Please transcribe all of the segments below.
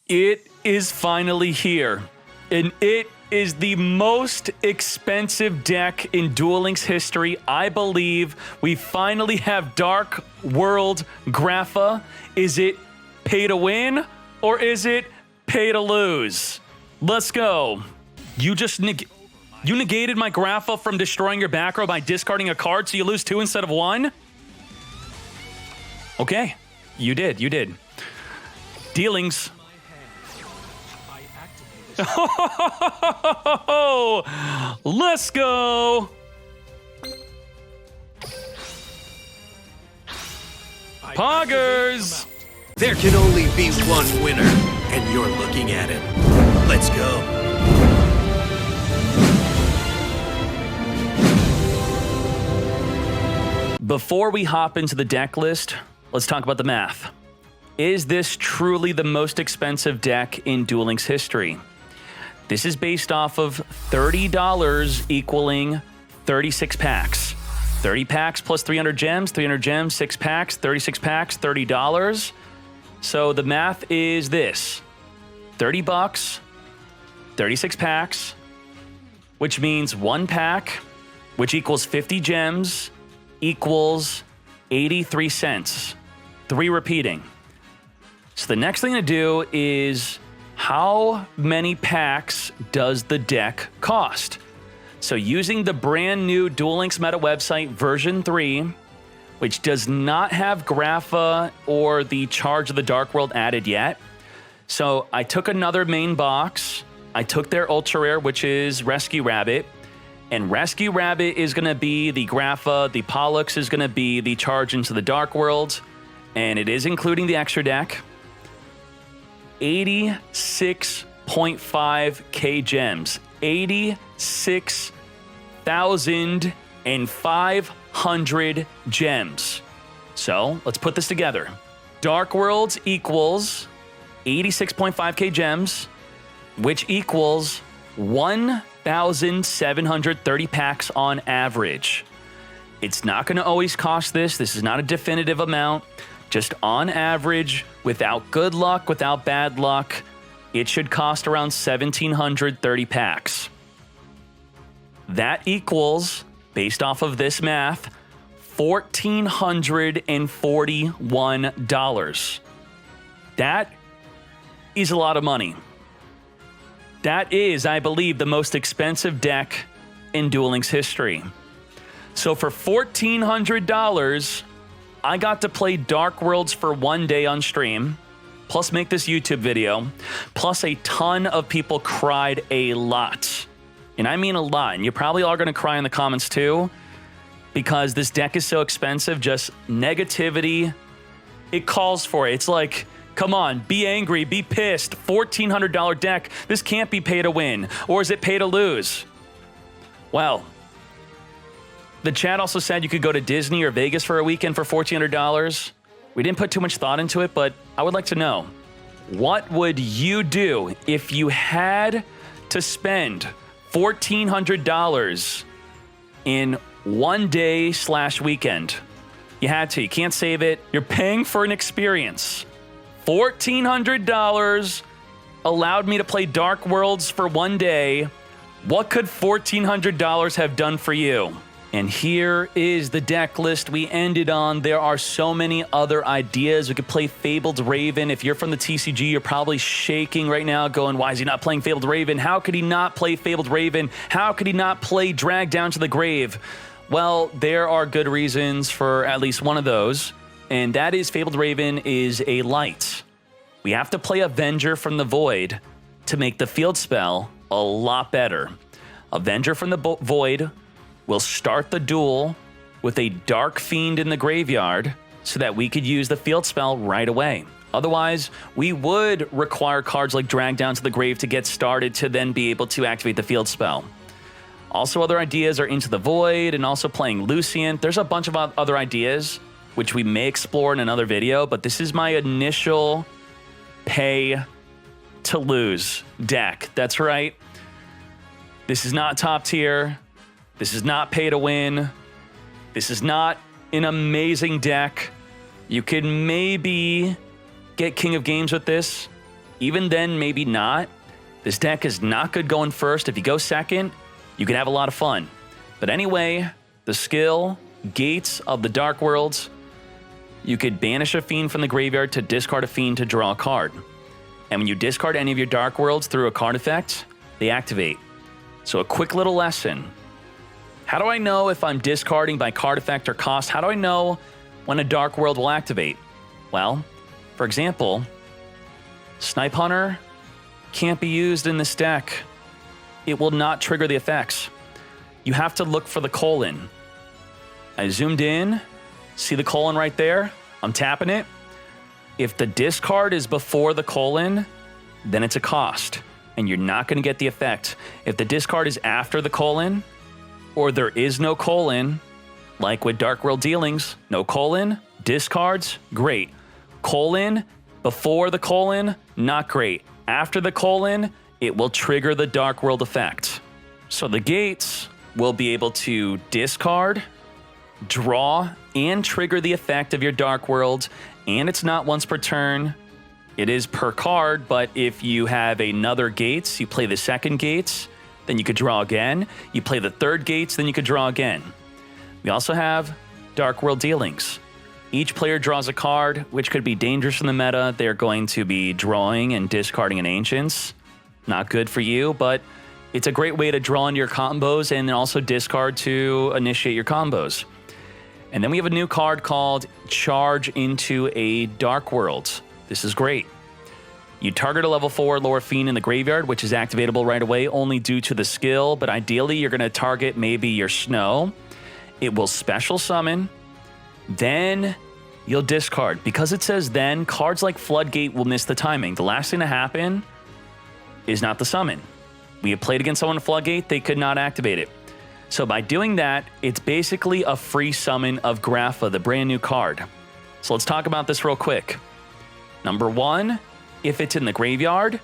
It is finally here, and it is the most expensive deck in Duel Links history. I believe we finally have Dark World Grapha. Is it pay to win, or is it pay to lose? Let's go. You negated my Grapha from destroying your back row by discarding a card, so you lose 2 instead of 1? Okay, you did. Dealings. Oh, let's go. Poggers. There can only be one winner, and you're looking at him. Let's go. Before we hop into the deck list, let's talk about the math. Is this truly the most expensive deck in Duel Links history? This is based off of $30 equaling 36 packs. 30 packs plus 300 gems, 6 packs, 36 packs, $30. So the math is this: 30 bucks, 36 packs, which means 1 pack, which equals 50 gems, equals 83 cents. 3 repeating. So the next thing to do is, how many packs does the deck cost? So using the brand new Duel Links meta website version 3, which does not have Grapha or the Charge of the Dark World added yet. So I took another main box. I took their ultra rare, which is Rescue Rabbit. And Rescue Rabbit is going to be the Grapha. The Pollux is going to be the Charge into the Dark World. And it is including the extra deck. 86.5k gems. 86,500 gems. So let's put this together. Dark Worlds equals 86.5k gems, which equals 1,730 packs on average. It's not going to always cost this. This is not a definitive amount. Just on average, without good luck, without bad luck, it should cost around 1,730 packs. That equals, based off of this math, $1,441. That is a lot of money. That is, I believe, the most expensive deck in Duel Links history. So for $1,400, I got to play Dark Worlds for 1 day on stream, plus make this YouTube video, plus a ton of people cried a lot. And I mean a lot. And you probably are going to cry in the comments too, because this deck is so expensive. Just negativity, it calls for it. It's like, come on, be angry, be pissed. $1,400 deck. This can't be pay to win. Or is it pay to lose? Well, the chat also said you could go to Disney or Vegas for a weekend for $1,400. We didn't put too much thought into it, but I would like to know, what would you do if you had to spend $1,400 in 1 day / weekend? You had to. You can't save it. You're paying for an experience. $1,400 allowed me to play Dark Worlds for 1 day. What could $1,400 have done for you? And here is the deck list we ended on. There are so many other ideas. We could play Fabled Raven. If you're from the TCG, you're probably shaking right now going, why is he not playing Fabled Raven? How could he not play Fabled Raven? How could he not play Drag Down to the Grave? Well, there are good reasons for at least one of those. And that is Fabled Raven is a light. We have to play Avenger from the Void to make the field spell a lot better. Avenger from the Void will start the duel with a Dark Fiend in the graveyard so that we could use the field spell right away. Otherwise, we would require cards like Drag Down to the Grave to get started to then be able to activate the field spell. Also, other ideas are Into the Void and also playing Lucient. There's a bunch of other ideas which we may explore in another video, but this is my initial pay to lose deck. That's right. This is not top tier. This is not pay to win. This is not an amazing deck. You could maybe get King of Games with this, Even then, maybe not. This deck is not good going first. If you go second, you can have a lot of fun. But anyway, the skill, Gates of the Dark Worlds. You could banish a fiend from the graveyard to discard a fiend to draw a card. And when you discard any of your Dark Worlds through a card effect, they activate. So a quick little lesson. How do I know if I'm discarding by card effect or cost? How do I know when a Dark World will activate? Well, for example, Snipe Hunter can't be used in this deck. It will not trigger the effects. You have to look for the colon. I zoomed in, see the colon right there? I'm tapping it. If the discard is before the colon, then it's a cost, and you're not going to get the effect. If the discard is after the colon, or there is no colon, like with Dark World Dealings, no colon, discards, great. Colon, before the colon, not great. After the colon, it will trigger the Dark World effect. So the Gates will be able to discard, draw, and trigger the effect of your Dark World, and it's not once per turn. It is per card, but if you have another Gates, you play the second Gates, then you could draw again. You play the third Gates, then you could draw again. We also have Dark World Dealings. Each player draws a card, which could be dangerous in the meta. They're going to be drawing and discarding an Ancients. Not good for you, but it's a great way to draw into your combos and then also discard to initiate your combos. And then we have a new card called Charge into a Dark World. This is great. You target a level 4 lower fiend in the graveyard, which is activatable right away only due to the skill, but ideally you're going to target maybe your Snow. It will special summon, then you'll discard. Because it says then, cards like Floodgate will miss the timing. The last thing to happen is not the summon. We have played against someone in Floodgate, they could not activate it. So by doing that, it's basically a free summon of Grapha, the brand new card. So let's talk about this real quick. Number one, if it's in the graveyard,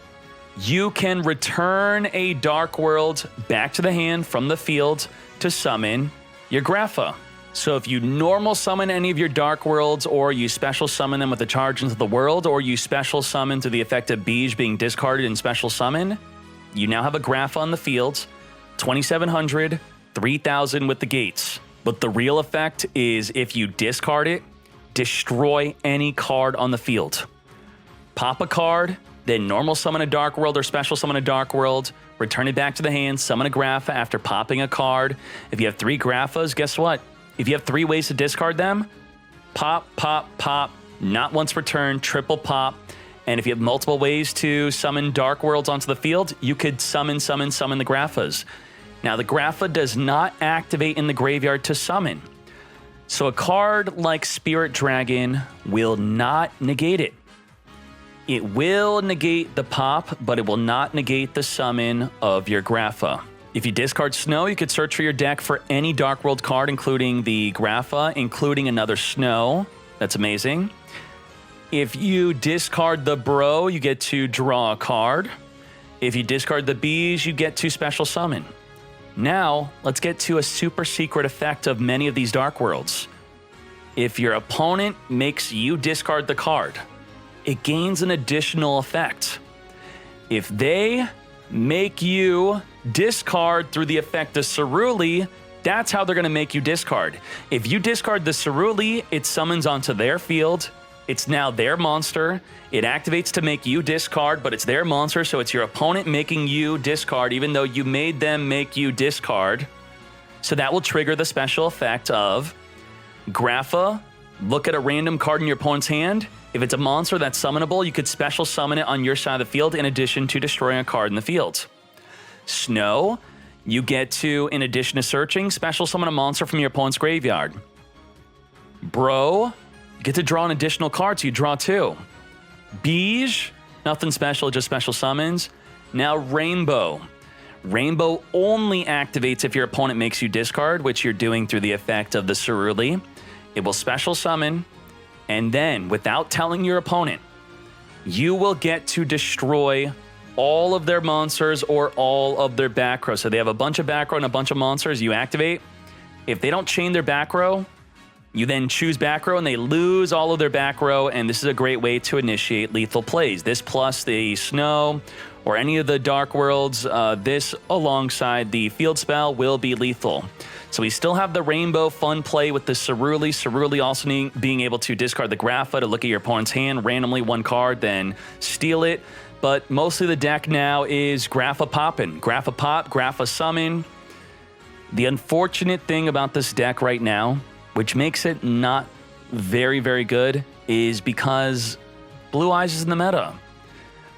you can return a Dark World back to the hand from the field to summon your Grapha. So if you normal summon any of your Dark Worlds, or you special summon them with a charge into the world, or you special summon to the effect of Beige being discarded in special summon, you now have a Grapha on the field, 2,700, 3,000 with the Gates. But the real effect is if you discard it, destroy any card on the field. Pop a card, then normal summon a Dark World or special summon a Dark World, return it back to the hand, summon a Grapha after popping a card. If you have 3 Graphas, guess what? If you have 3 ways to discard them, pop, pop, pop, not once per turn, triple pop. And if you have multiple ways to summon Dark Worlds onto the field, you could summon the Graphas. Now, the Grapha does not activate in the graveyard to summon. So a card like Spirit Dragon will not negate it. It will negate the pop, but it will not negate the summon of your Grapha. If you discard Snow, you could search for your deck for any Dark World card, including the Grapha, including another Snow. That's amazing. If you discard the Bro, you get to draw a card. If you discard the Bees, you get to special summon. Now, let's get to a super secret effect of many of these Dark Worlds. If your opponent makes you discard the card, it gains an additional effect. If they make you discard through the effect of Ceruli, that's how they're going to make you discard. If you discard the Ceruli, it summons onto their field. It's now their monster. It activates to make you discard, but it's their monster, so it's your opponent making you discard, even though you made them make you discard. So that will trigger the special effect of Grapha. Look at a random card in your opponent's hand. If it's a monster that's summonable, you could special summon it on your side of the field in addition to destroying a card in the field. Snow, you get to, in addition to searching, special summon a monster from your opponent's graveyard. Bro, you get to draw an additional card, so you draw 2. Beige, nothing special, just special summons. Now Rainbow. Rainbow only activates if your opponent makes you discard, which you're doing through the effect of the Ceruli. It will special summon, and then, without telling your opponent, you will get to destroy all of their monsters or all of their back row. So they have a bunch of back row and a bunch of monsters you activate. If they don't chain their back row, You then choose back row, and they lose all of their back row, and this is a great way to initiate lethal plays. This plus the snow or any of the dark worlds, this alongside the field spell will be lethal. So we still have the rainbow fun play with the Ceruli. Ceruli also being able to discard the Grapha to look at your opponent's hand, randomly one card, then steal it. But mostly the deck now is Grapha poppin'. Grapha pop, Grapha summon. The unfortunate thing about this deck right now, which makes it not very, very good, is because Blue Eyes is in the meta.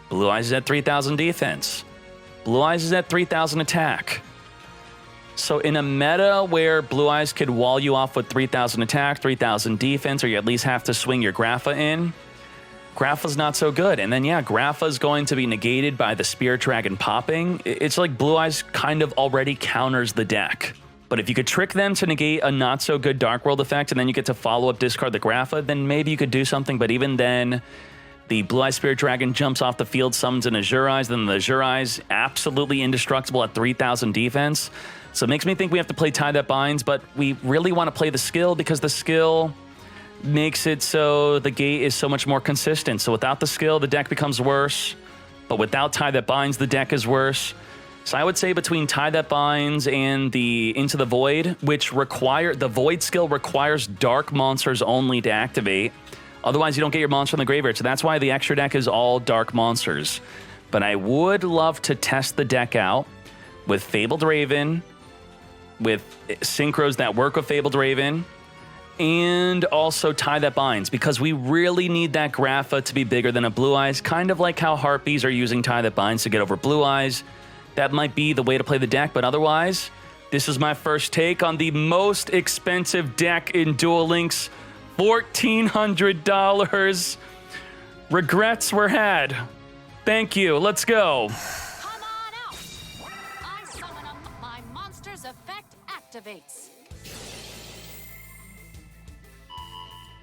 Blue Eyes is at 3,000 defense. Blue Eyes is at 3,000 attack. So in a meta where Blue Eyes could wall you off with 3,000 attack, 3,000 defense, or you at least have to swing your Grapha in, Grapha's not so good. And then, yeah, Grapha's going to be negated by the Spirit Dragon popping. It's like Blue Eyes kind of already counters the deck. But if you could trick them to negate a not-so-good Dark World effect, and then you get to follow-up discard the Grapha, then maybe you could do something. But even then, the Blue Eyes Spirit Dragon jumps off the field, summons an Azure Eyes, then the Azure Eyes absolutely indestructible at 3,000 defense. So it makes me think we have to play Tie That Binds, but we really want to play the skill because the skill makes it so the gate is so much more consistent. So without the skill, the deck becomes worse. But without Tie That Binds, the deck is worse. So I would say between Tie That Binds and the Into the Void, which the Void skill requires dark monsters only to activate. Otherwise, you don't get your monster from the graveyard. So that's why the extra deck is all dark monsters. But I would love to test the deck out with Fabled Raven, with synchros that work with Fabled Raven, and also Tie That Binds, because we really need that Grapha to be bigger than a Blue Eyes, kind of like how Harpies are using Tie That Binds to get over Blue Eyes. That might be the way to play the deck, but otherwise, this is my first take on the most expensive deck in Duel Links, $1,400. Regrets were had. Thank you. Let's go. Come on out. I summon my monster's effect activates.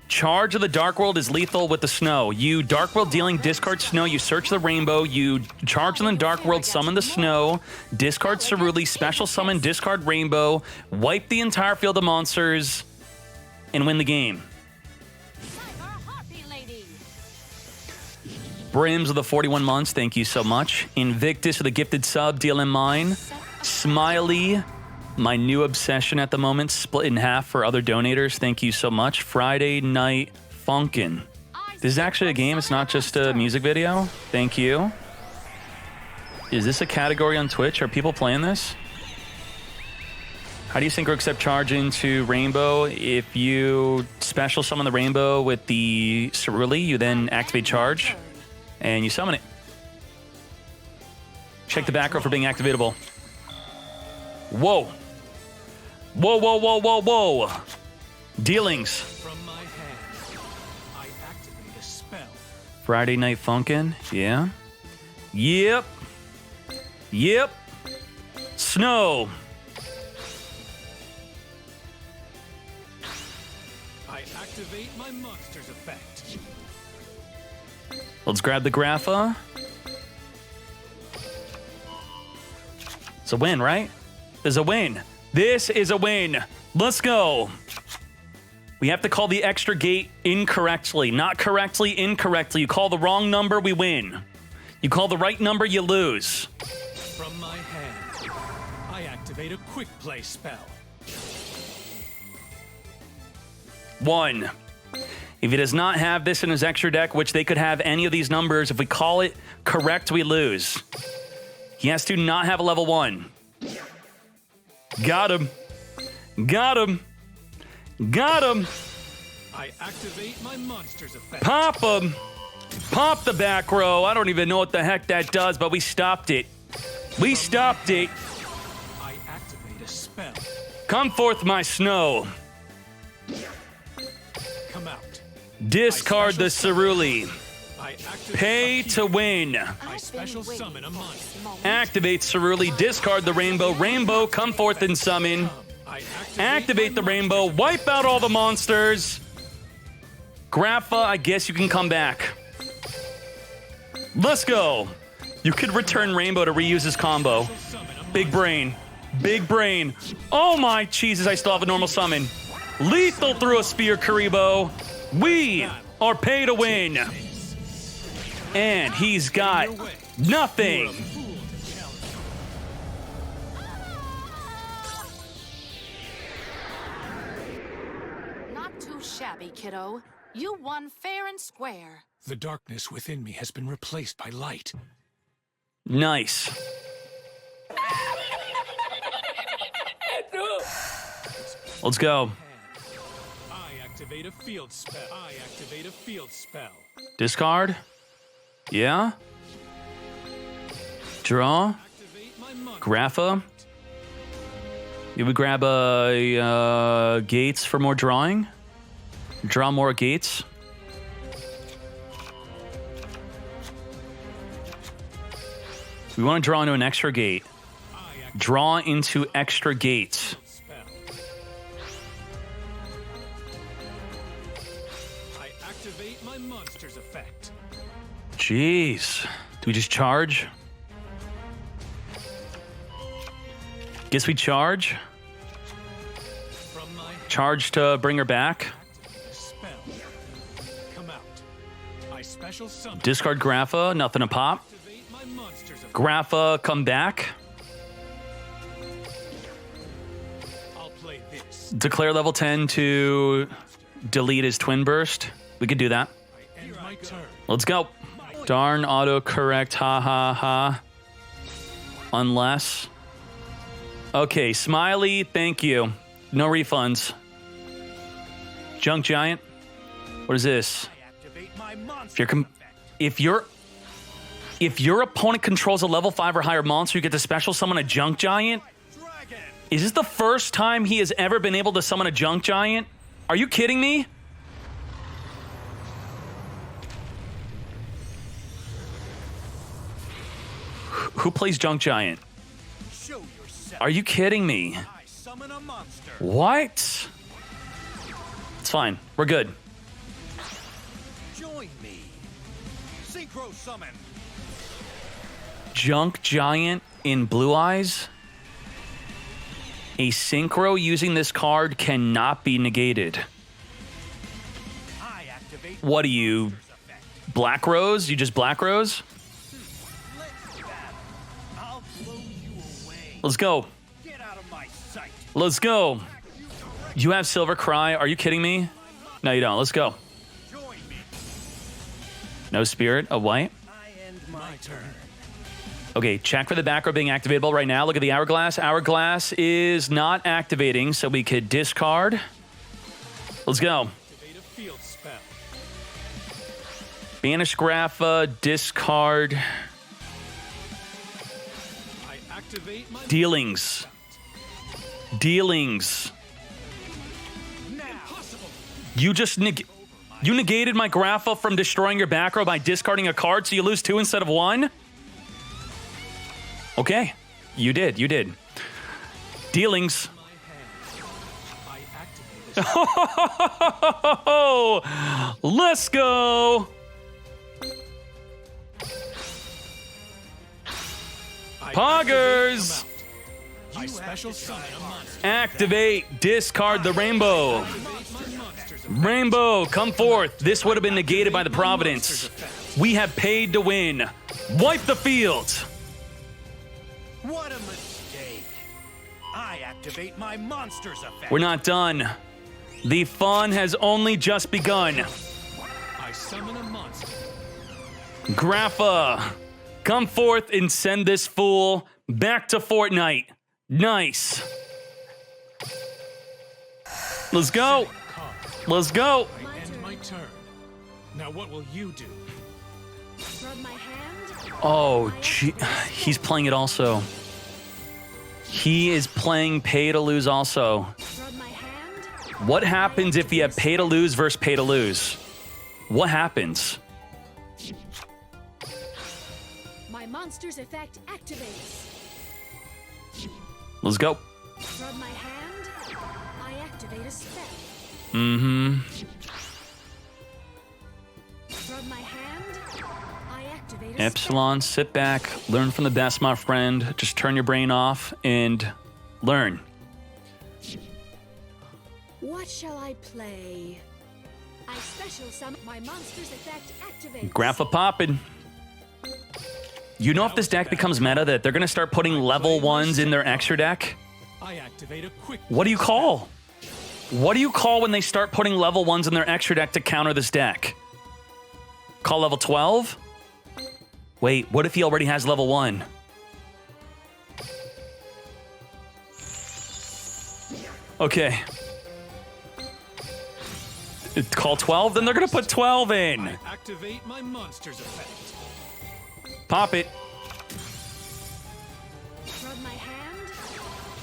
Charge of the Dark World is lethal with the snow. You Dark World dealing, discard snow, you search the rainbow, you charge on the Dark World, summon the snow, discard Ceruli, special summon, discard rainbow, wipe the entire field of monsters, and win the game. Brims of the 41 months, thank you so much. Invictus of the gifted sub, DLM mine. Smiley, my new obsession at the moment, split in half for other donators. Thank you so much. Friday Night Funkin'. This is actually a game. It's not just a music video. Thank you. Is this a category on Twitch? Are people playing this? How do you synchro accept charge into Rainbow? If you special summon the Rainbow with the Ceruli, you then activate charge and you summon it. Check the back row for being activatable. Whoa. Whoa, whoa, whoa, whoa, whoa. Dealings. From my hand, I activate a spell. Friday Night Funkin'. Yeah. Yep. Yep. Snow. I activate my monster's effect. Let's grab the Grapha. It's a win, right? There's a win. This is a win. Let's go. We have to call the extra gate incorrectly. Not correctly, incorrectly. You call the wrong number, we win. You call the right number, you lose. From my hand, I activate a quick play spell. 1. If he does not have this in his extra deck, which they could have any of these numbers, if we call it correct, we lose. He has to not have a level 1. Got him. Got him. Got him. I activate my monster's effect. Pop him. Pop the back row. I don't even know what the heck that does, but we stopped it. We stopped it. I activate a spell. Come forth, my snow. Come out. Discard the Ceruli. I activate Pay a key. to win. I special summon a monster. Activate Ceruli. Discard the rainbow. Rainbow, come forth and summon. I Activate the my rainbow. monster's Wipe out all the monsters. Grapha, I guess you can come back. Let's go. You could return rainbow to reuse his combo. summon a Big brain. Big brain. Oh my Jesus, I still have a normal summon. Lethal through a spear, Karibo. We are pay to win. And he's got nothing. Not too shabby, kiddo. You won fair and square. The darkness within me has been replaced by light. Nice. Let's go. I activate a field spell. Discard. Yeah. Draw. Grapha. You would grab a Gates for more drawing. Draw more Gates. We want to draw into an extra gate. Draw into extra gates. I activate my monster's effect. Jeez. Do we just charge? Guess we charge. From my Charge to bring her back. spell. Come out. I special summon. Discard Grapha, nothing to pop. Activate my monster's effect. Grapha, come back. I'll play this. Declare level 10 to delete his Twin Burst. We could do that. I end my turn. Let's go. Darn autocorrect, ha ha ha. Unless. Okay, Smiley, thank you. No refunds. Junk Giant. What is this? I activate my monster. If your opponent controls a level 5 or higher monster, you get to special summon a Junk Giant. Dragon. Is this the first time he has ever been able to summon a Junk Giant? Are you kidding me? Who plays Junk Giant? Show yourself. Are you kidding me? I summon a monster. What? It's fine. We're good. Join me. Synchro summon. Junk Giant in Blue Eyes? A synchro using this card cannot be negated. I activate What are you, monster's effect. Black Rose? You just Black Rose? Let's battle. I'll blow you away. Let's go. Get out of my sight. Let's go. You have Silver Cry. Are you kidding me? No, you don't. Let's go. Join me. No Spirit of White. I end my turn. Okay, check for the back row being activatable right now. Look at the Hourglass. Hourglass is not activating, so we could discard. Let's go. Activate a field spell. Banish Grapha, discard. I activate my Dealings. Dealings. now. Impossible. You just you negated my Grapha from destroying your back row by discarding a card, so you lose 2 instead of 1? Okay. You did. You did. Dealings. I activate a Let's go. Poggers. I special summon a monster. Activate. Discard the rainbow. Activate my monster's effect. Rainbow, come forth. This would have been negated by the Providence. We have paid to win. Wipe the field. What a mistake. I activate my monster's effect. We're not done. The fun has only just begun. I summon a monster. Grapha, come forth and send this fool back to Fortnite. Nice. Let's go. Card. Let's go. I end my turn. Now what will you do? Rub my hand. Oh, gee. He's playing it also. He is playing pay to lose also. Rub my hand. What happens if you have pay to lose versus pay to lose? What happens? My monster's effect activates. Let's go. Rub my hand. I activate a spell. Mm-hmm. Rub my hand. I activate a Epsilon, sit back, learn from the best, my friend. Just turn your brain off and learn. What shall I play? I special summon my monster's effect activates. Grapha poppin'. You know if this deck becomes meta that they're going to start putting level 1s in their extra deck? I activate a quick. What do you call? What do you call when they start putting level 1s in their extra deck to counter this deck? Call level 12? Wait, what if he already has level 1? Okay. Call 12? Then they're going to put 12 in. I activate my monster's effect. Pop it. From my hand,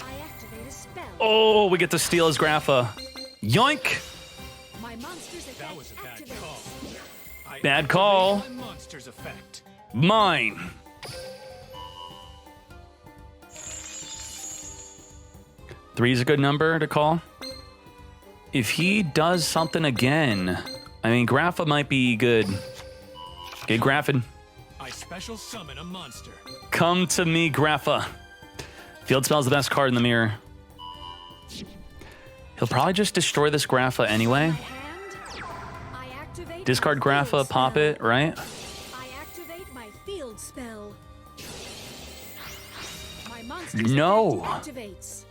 I activate a spell. Oh, we get to steal his Grapha. Yoink. My monster's effect That was a bad activates. call. I Bad activate call. My monster's effect. Mine. Three is a good number to call. If he does something again, I mean, Grapha might be good. Get Graphing. I special summon a monster. Come to me, Grapha. Field Spell's the best card in the mirror. He'll probably just destroy this Grapha anyway. My hand, I activate Discard my Grapha, field pop spell. it, right? I activate my field spell. My monster's No. effect activates.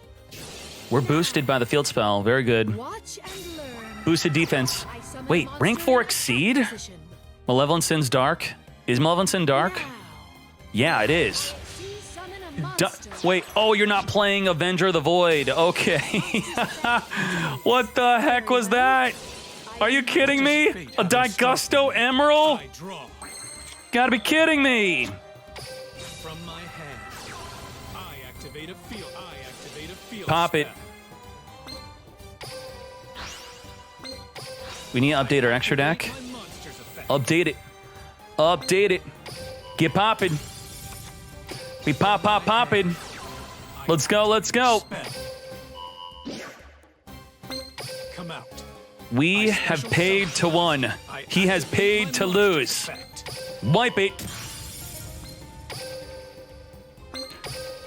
We're boosted by the Field Spell. Very good. Watch and learn. Boosted defense. I summon Wait, monster rank 4 in attack exceed? position. Malevolent Sin's Dark? Is Malevolent Sin Dark? Now, Yeah, it is. see summon a Du- monster. Wait, oh, you're not playing Avenger of the Void. Okay. What the heck was that? Are you kidding me? A Digusto Emerald? I draw. Gotta be kidding me. From my hand, I activate a field. I activate a field. Pop it. spell. We need to update our extra deck. My monster's effect. Update it. Update it. Get popping. We popping. Let's go, let's go. Spell. Come out. We have paid to win. He has paid to lose. Wipe it.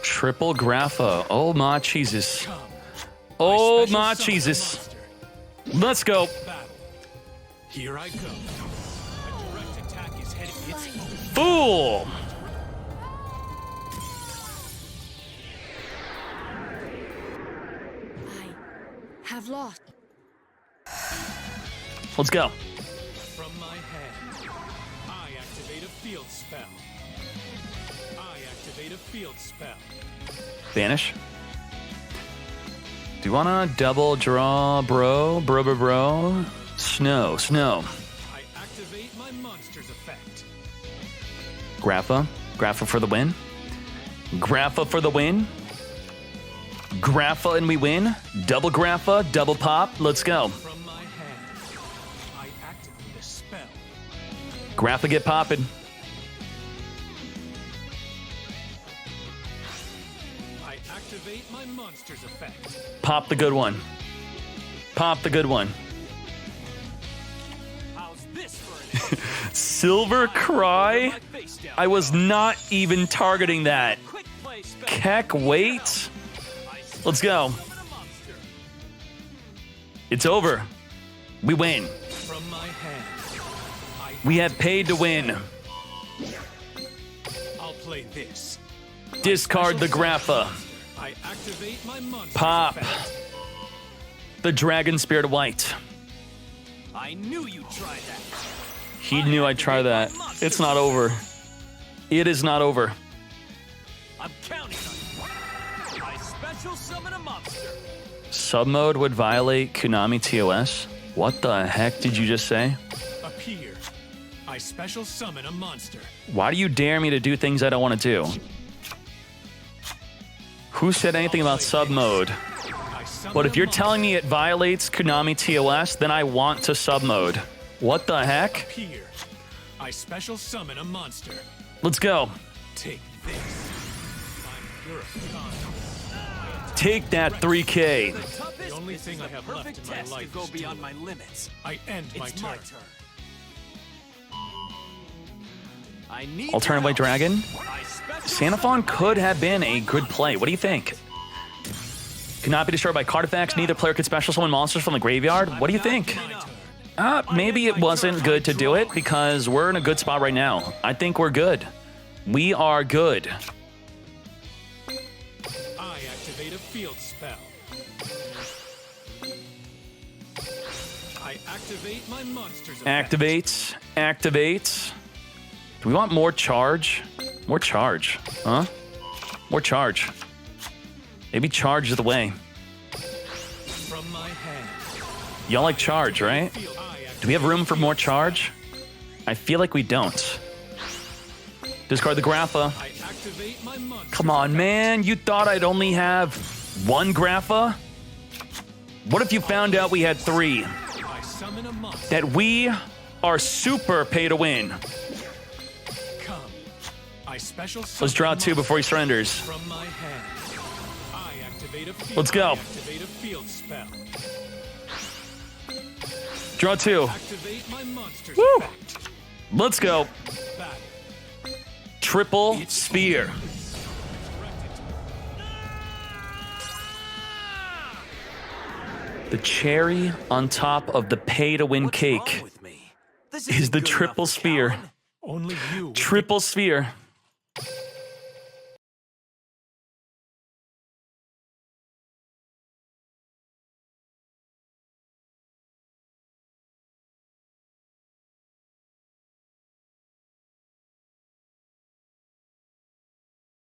Triple Grapha. Oh my Jesus. Oh my Jesus. Let's go. Battle. Here I go. A direct attack is heading. It's Fool. I have lost. Let's go. from my hand. I activate a field spell. I activate a field spell. Vanish. Do you want to double draw, bro? Bro. Snow. I activate my monster's effect. Grapha for the win. Grapha for the win. Grapha and we win. Double Grapha, double pop. Let's go. From my hand, I activate a spell. Grapha get poppin'. I activate my monster's effect. Pop the good one. Pop the good one. How's this for an Silver Cry? face down? I was not even targeting that. Quick play spell. Keck, wait. Let's go. Summon a monster. It's over. We win. From my hand, I We have paid to win. I'll play this. Discard the Grapha. I activate my monster's Pop. effect. The Dragon Spirit White. I knew you'd try that. He knew I'd try that. It's not over. It is not over. I'm counting on you. I special summon a monster. Submode would violate Konami TOS? What the heck did you just say? Appear. I special summon a monster. Why do you dare me to do things I don't want to do? Who said anything about submode? I summon But if a you're monster. telling me it violates Konami TOS, then I want to submode. What the heck? Appear. I special summon a monster. Let's go. Take this. I'm your god. Take that 3K. The only thing I have left in my life go is beyond to my limits. I end my It's turn. my turn. I need Alternative White Dragon? I special Sanafon could have been a good play. What do you think? Cannot be destroyed by card effects. Neither player could special summon monsters from the graveyard. What do you think? Maybe it wasn't good to do it because we're in a good spot right now. I think we're good. We are good. I activate a field spell. I activate my monster's effect. Activates. Do we want more charge? More charge, huh? More charge. Maybe charge is the way. From my hand. Y'all like charge, right? Do we have room for more charge? I feel like we don't. Discard the Grapha. I activate my monster's Come on, effect. man. You thought I'd only have one Grapha? What if you found out we had 3? I summon a monster. That we are super pay to win. Come. I special Let's draw 2 before he surrenders. From my hand. I activate a field. Let's go. I activate a field spell. Draw 2. Activate my monster's Woo! effect. Let's go. Battle. Triple Spear. The cherry on top of the pay-to-win What's wrong cake with me? This is isn't the good enough Triple for Spear. Talon. Only you. Triple Spear.